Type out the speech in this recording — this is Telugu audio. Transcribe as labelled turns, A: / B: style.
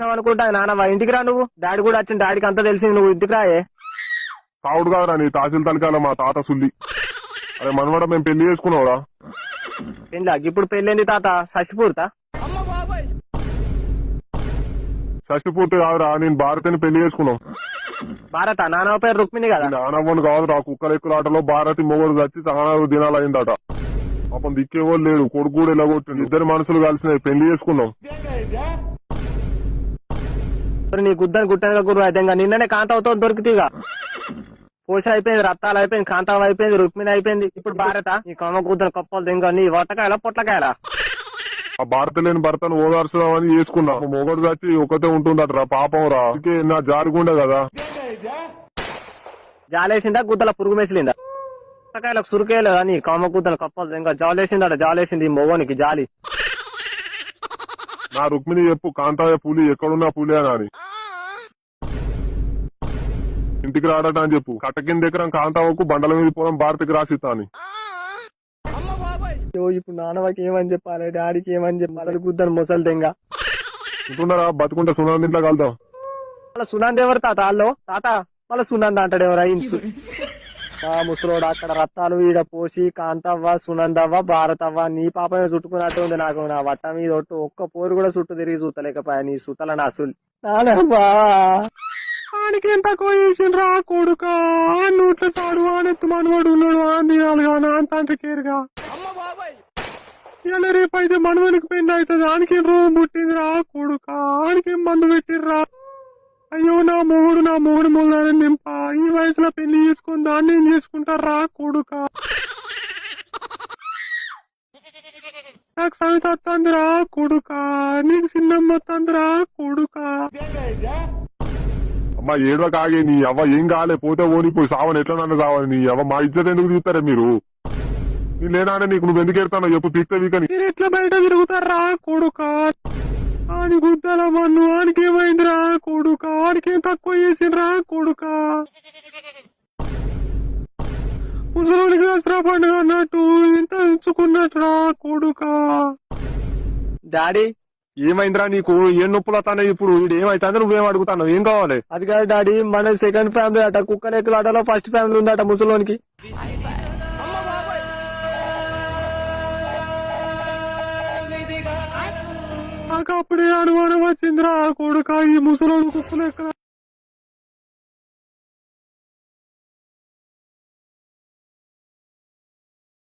A: అనుకుంటా నాన్న ఇంటికి రా, నువ్వు డాడీ కూడా వచ్చింది, డాడీకి అంతా తెలిసింది, నువ్వు ఇంటికి రాయే.
B: కావుడు కాదురా నీ తహసీల్ తలకాల మా తాత సుల్లి. అరే మనవాడ మేము పెళ్లి చేసుకున్నావురా.
A: ఇప్పుడు పెళ్ళింది తాత, షష్టిపూర్తా?
B: షష్టిపూర్తి కాదురా, నేను భారతిని పెళ్లి చేసుకున్నాం.
A: భారత నాన్న పేరు రుక్మిణి కదా?
B: నానవ్వను కాదురా, కుక్కల ఎక్కుల ఆటలో భారతి మొగడు చచ్చి చాలా దినాలు అయిందట. పాపం దిక్కేవో లేడు, కొడుకు కూడా ఇలా కొట్టింది. ఇద్దరు మనసులు కలిసినాయి, పెళ్లి చేసుకున్నాం.
A: నీ గుద్దని గుట్టగా గురు అయితే నిన్ననే కాంతావతో దొరికితేగా. పోష అయిపోయింది, రత్తాలు అయిపోయింది, కాంతావ అయిపోయింది, రుక్మిణి అయిపోయింది, ఇప్పుడు భారత. నీ కమ్మ గుద్దని కప్పలు దింగ, నీ వట్టకాయల పొట్లకాయల.
B: ఆ భారత లేని భర్తను ఓదార్చుదామని చేసుకున్నా. మొగడు చచ్చి ఒకటే ఉంటుందట రా, పాపం రా. నా జారుగుండే కదా.
A: జాలేసిందా గుద్దల పురుగు మెసిలిందా? పొట్టకాయలకు సురికేయలేదా నీ కమ్మ గుద్దలు కప్పలు దింగ? జాలేసిందట, జాలేసింది మొగోనికి జాలి.
B: నా రుక్మిణి చెప్పు, కాంతాయ పులి ఎక్కడున్నా పులి అని. ఇంటికి రాడట అని చెప్పు. కట్ట కింద ఎకరం కాంతావకు బండల మీద పోవడం భారతికి రాసిస్తా అని.
A: ఇప్పుడు నాన్నవాకి ఏమని చెప్పాలి, డాడీకి ఏమని చెప్పాలి? గుద్దని ముసలి దెంగ
B: ఉంటున్నారా, బతుకుంటే సునాంది ఇంట్లో కలుద్దాం.
A: మళ్ళీ సునాంది ఎవరు తాత? వాళ్ళు తాత మళ్ళీ సునంద అంటాడు ఎవరా? ముసలోడు అక్కడ రత్తాలు ఈడ పోసి కాంతవ్వ, సునందవ్వ, భారతవ్వ, నీ పాపమే చుట్టుకున్నట్టు ఉంది నాకు. నా వట్ట మీద ఒట్టు ఒక్క పోరు కూడా చుట్టూ తిరిగి చూస్తలేకపోయా నీ సుతల అసలు. ఆడికి ఎంత కోసిండ్రా కొడుక, నూట్ల తాడు ఆనెత్తు మనవాడు ఉన్నాడు, ఆందియాలుగా నా తండ్రి కేరుగా. ఇలా రేపు అయితే మనవనికి పెళ్లి అవుతుంది, ఆనికి రూమ్ పుట్టిందిరా కొడుక, ఆనికి మందు పెట్టిర్రా. అయ్యో నా మొగుడు మొదలని నింప, ఈ వయసులో పెళ్లి చేసుకుని దాన్ని ఏం చేసుకుంటారా కొడుక. నాకు సవిత వస్తుందిరా కొడుక, నీకు చిన్నమ్మ వస్తుందిరా కొడుక.
B: అమ్మా ఏడవ కాగే, నీ అవ్వ ఏం కాలే, పోతే ఓనిపోయి సావని ఎట్లా నన్ను సావని. నీ అవ్వ మా ఇజ్జత్ ఎందుకు తీస్తారా మీరు? నీ లేనానే నీకు నువ్వు ఎందుకు ఎడతానో చెప్పు, తీస్తే వీకని.
A: మీరు ఎట్లా బయట తిరుగుతారా కొడుక? ఆని గుద్దల మన్ను, ఆనికేమైందిరా కొడుక, ఆనికేం తక్కువ చేసిండ్రా కొడుక. ముసలోనికి దసరా పండుగ అన్నట్టు ఇంత ఉంచుకున్నట్రా కొడుక. డాడీ
B: ఏమైందిరా నీకు? ఏం నొప్పులు వస్తానే ఇప్పుడు? వీడు ఏమైతే నువ్వేం అడుగుతాను, ఏం కావాలి?
A: అది కాదు డాడీ, మన సెకండ్ ఫ్యామిలీ అట, కుక్కర్ ఎక్కువ ఆటలో ఫస్ట్ ఫ్యామిలీ ఉందట ముసలోనికి. నాకు అప్పుడే అనుమానం వచ్చిందిరా కొడుక, ఈ ముసలోడు కుక్కలు ఎక్కడ